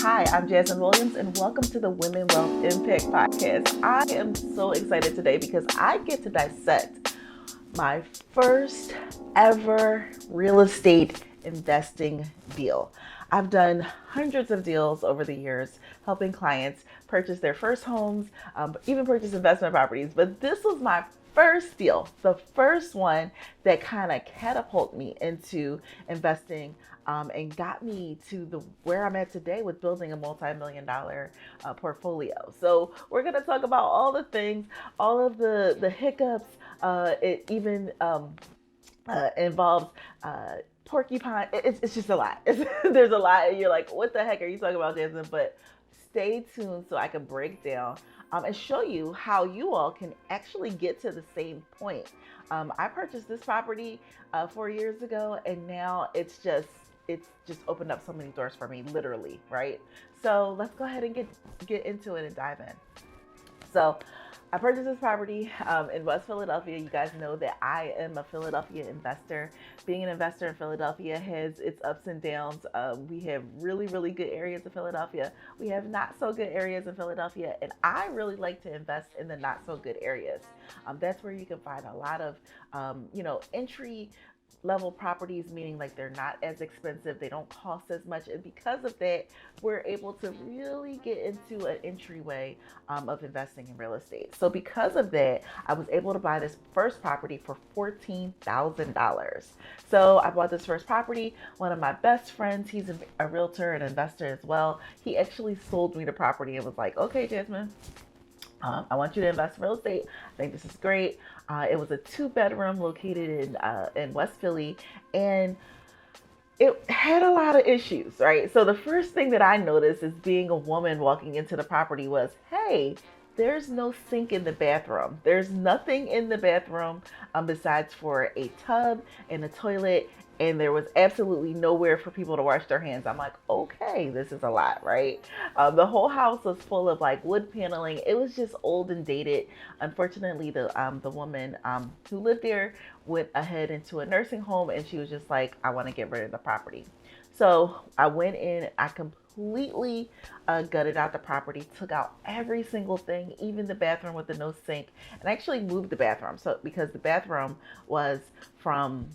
Hi, I'm Jasmine Williams, and welcome to the Women Wealth Impact Podcast. I am so excited today because I get to dissect my first ever real estate investing deal. I've done hundreds of deals over the years, helping clients purchase their first homes, even purchase investment properties. But this was my first deal, the first one that kind of catapulted me into investing and got me to the where I'm at today with building a multi-million-dollar portfolio. So we're gonna talk about all the things, all of the hiccups. It even involves porcupine. It's just a lot. There's a lot, and you're like, what the heck are you talking about, Jasmine? But stay tuned so I can break down and show you how you all can actually get to the same point. I purchased this property 4 years ago, and now it's just opened up so many doors for me, literally, right? So let's go ahead and get into it and dive in. So I purchased this property in West Philadelphia. You guys know that I am a Philadelphia investor. Being an investor in Philadelphia has its ups and downs. We have really, really good areas of Philadelphia. We have not so good areas in Philadelphia, and I really like to invest in the not so good areas. That's where you can find a lot of, entry level properties, meaning like they're not as expensive, they don't cost as much, and because of that, we're able to really get into an entryway of investing in real estate. So because of that, I was able to buy this first property for $14,000. So I bought this first property. One of my best friends, he's a realtor and investor as well, he actually sold me the property and was like, okay, Jasmine, I want you to invest in real estate. I think this is great. It was a 2-bedroom located in West Philly, and it had a lot of issues, right? So the first thing that I noticed as being a woman walking into the property was, hey, there's no sink in the bathroom. There's nothing in the bathroom besides for a tub and a toilet, and there was absolutely nowhere for people to wash their hands. I'm like, okay, this is a lot, right? The whole house was full of like wood paneling. It was just old and dated. Unfortunately, the woman who lived there went ahead into a nursing home, and she was just like, I want to get rid of the property. So I went in, I completely gutted out the property, took out every single thing, even the bathroom with the no sink, and actually moved the bathroom. So because the bathroom was from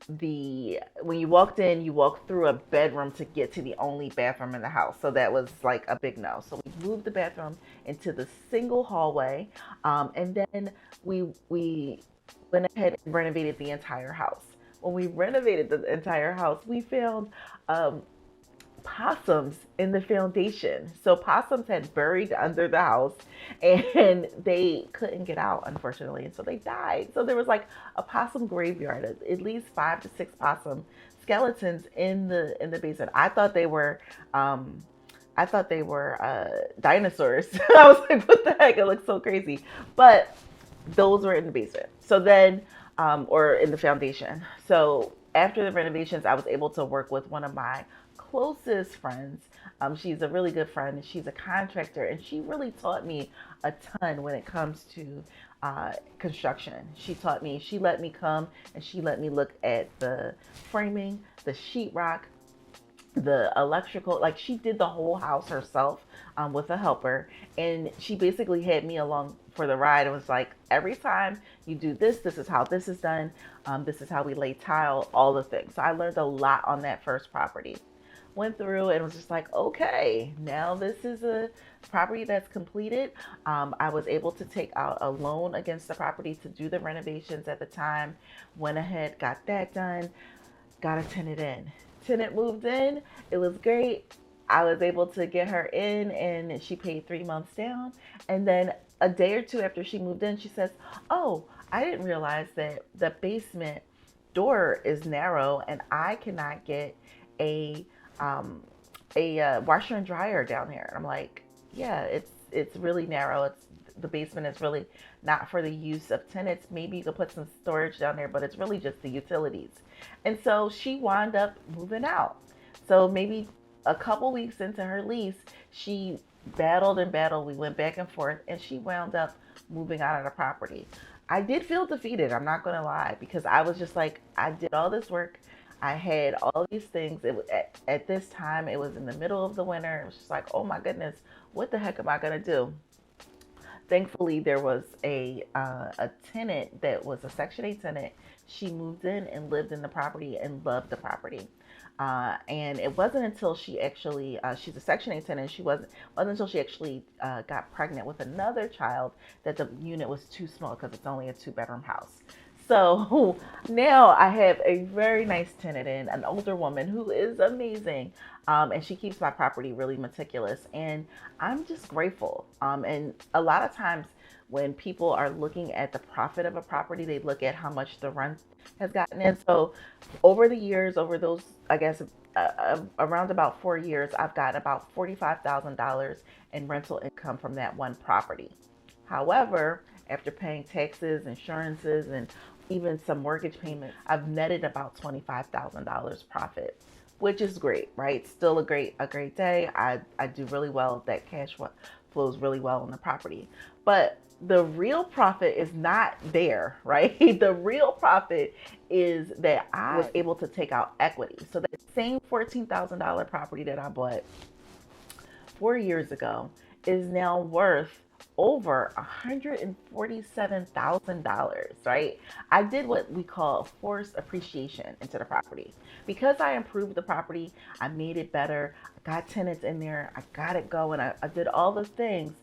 when you walked in, you walked through a bedroom to get to the only bathroom in the house. So that was like a big no. So we moved the bathroom into the single hallway, and then we went ahead and renovated the entire house. When we renovated the entire house, we found possums in the foundation. So possums had buried under the house, and they couldn't get out, unfortunately, and so they died. So there was like a possum graveyard, at least 5 to 6 possum skeletons in the basement. I thought they were dinosaurs. I was like, what the heck? It looks so crazy. But those were in the basement. So then, or in the foundation. So after the renovations, I was able to work with one of my closest friends. She's a really good friend. She's a contractor, and she really taught me a ton when it comes to construction. She let me come and she let me look at the framing, the sheetrock, the electrical. Like, she did the whole house herself with a helper, and she basically had me along for the ride. It was like, every time you do this, this is how this is done. This is how we lay tile, all the things. So I learned a lot on that first property. Went through and was just like, okay, now this is a property that's completed. I was able to take out a loan against the property to do the renovations at the time. Went ahead, got that done, got a tenant in. Tenant moved in. It was great. I was able to get her in, and she paid 3 months down. And then a day or two after she moved in, she says, oh, I didn't realize that the basement door is narrow and I cannot get a washer and dryer down here. And I'm like, yeah, it's really narrow. The basement is really not for the use of tenants. Maybe you could put some storage down there, but it's really just the utilities. And so she wound up moving out. So maybe a couple weeks into her lease, she battled and battled. We went back and forth, and she wound up moving out of the property. I did feel defeated, I'm not going to lie, because I was just like, I did all this work. I had all these things. It was at this time, it was in the middle of the winter. It was just like, oh my goodness, what the heck am I gonna do? Thankfully, there was a tenant that was a Section 8 tenant. She moved in and lived in the property and loved the property. And it wasn't until she actually, she's a Section 8 tenant, wasn't until she actually got pregnant with another child that the unit was too small because it's only a 2-bedroom house. So now I have a very nice tenant in, an older woman who is amazing. And she keeps my property really meticulous. And I'm just grateful. And a lot of times when people are looking at the profit of a property, they look at how much the rent has gotten in. So over the years, over those, I guess, around about 4 years, I've got about $45,000 in rental income from that one property. However, after paying taxes, insurances, and even some mortgage payments, I've netted about $25,000 profit, which is great, right? Still a great day. I do really well. That cash flows really well on the property. But the real profit is not there, right? The real profit is that I was able to take out equity. So that same $14,000 property that I bought 4 years ago is now worth over $147,000, right? I did what we call forced appreciation into the property. Because I improved the property, I made it better, I got tenants in there, I got it going, I did all the things.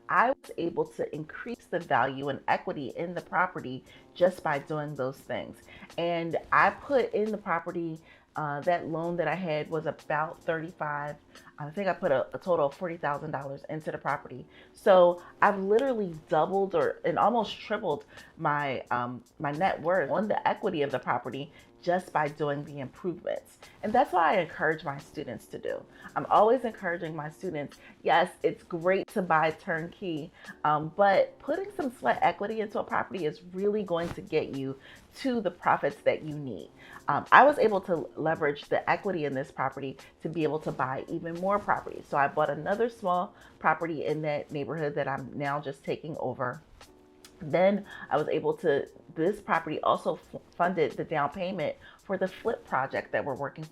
I was able to increase the value and equity in the property just by doing those things. And I put in the property, that loan that I had was about 35. I think I put a total of $40,000 into the property. So I've literally doubled and almost tripled my net worth on the equity of the property just by doing the improvements. And that's what I encourage my students to do. I'm always encouraging my students, yes, it's great to buy turnkey, but putting some sweat equity into a property is really going to get you to the profits that you need. I was able to leverage the equity in this property to be able to buy even more properties. So I bought another small property in that neighborhood that I'm now just taking over. Then I was able to, this property also funded the down payment for the flip project that we're working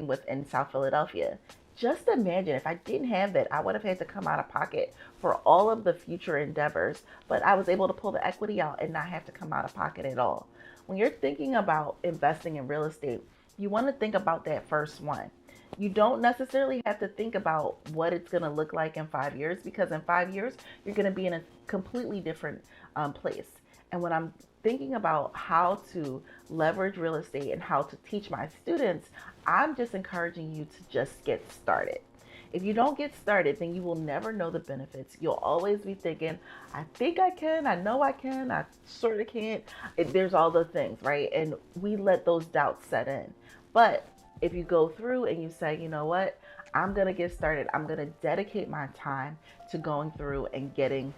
with in South Philadelphia. Just imagine if I didn't have that, I would have had to come out of pocket for all of the future endeavors, but I was able to pull the equity out and not have to come out of pocket at all. When you're thinking about investing in real estate, you want to think about that first one. You don't necessarily have to think about what it's going to look like in 5 years, because in 5 years, you're going to be in a completely different place. And when I'm thinking about how to leverage real estate and how to teach my students, I'm just encouraging you to just get started. If you don't get started, then you will never know the benefits. You'll always be thinking, I think I can, I know I can, I sort of can't. There's all the things, right? And we let those doubts set in. But if you go through and you say, you know what, I'm going to get started. I'm going to dedicate my time to going through and getting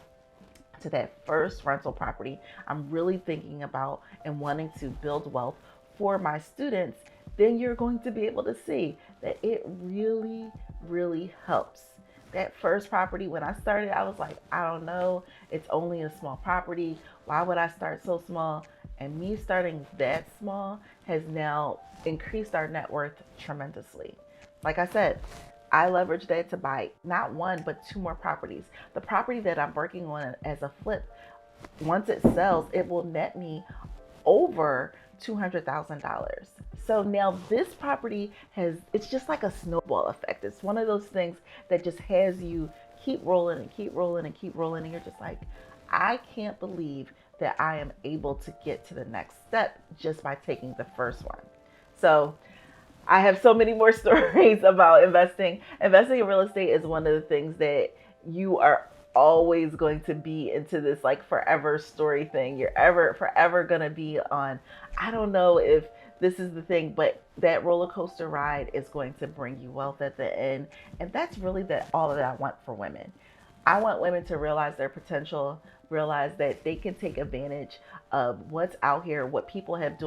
to that first rental property I'm really thinking about and wanting to build wealth for my students, then you're going to be able to see that it really, really helps. That first property, when I started, I was like, I don't know, it's only a small property. Why would I start so small? And me starting that small has now increased our net worth tremendously. Like I said, I leveraged that to buy not one, but 2 more properties. The property that I'm working on as a flip, once it sells, it will net me over $200,000. So now this property it's just like a snowball effect. It's one of those things that just has you keep rolling and keep rolling and keep rolling. And you're just like, I can't believe that I am able to get to the next step just by taking the first one. So I have so many more stories about investing. Investing in real estate is one of the things that you are always going to be into this like forever story thing. You're forever going to be on, I don't know if this is the thing, but that roller coaster ride is going to bring you wealth at the end. And that's really all that I want for women. I want women to realize their potential, realize that they can take advantage of what's out here, what people have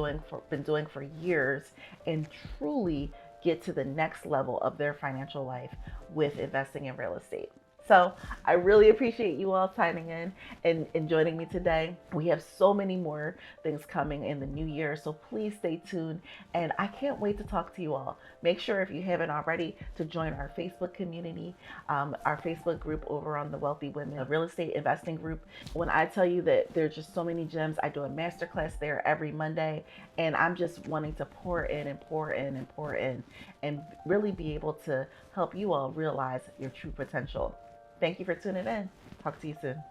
been doing for years, and truly get to the next level of their financial life with investing in real estate. So I really appreciate you all signing in and joining me today. We have so many more things coming in the new year, so please stay tuned. And I can't wait to talk to you all. Make sure, if you haven't already, to join our Facebook community, our Facebook group over on the Wealthy Women Real Estate Investing group. When I tell you that there's just so many gems, I do a masterclass there every Monday, and I'm just wanting to pour in and pour in and pour in and really be able to help you all realize your true potential. Thank you for tuning in. Talk to you soon.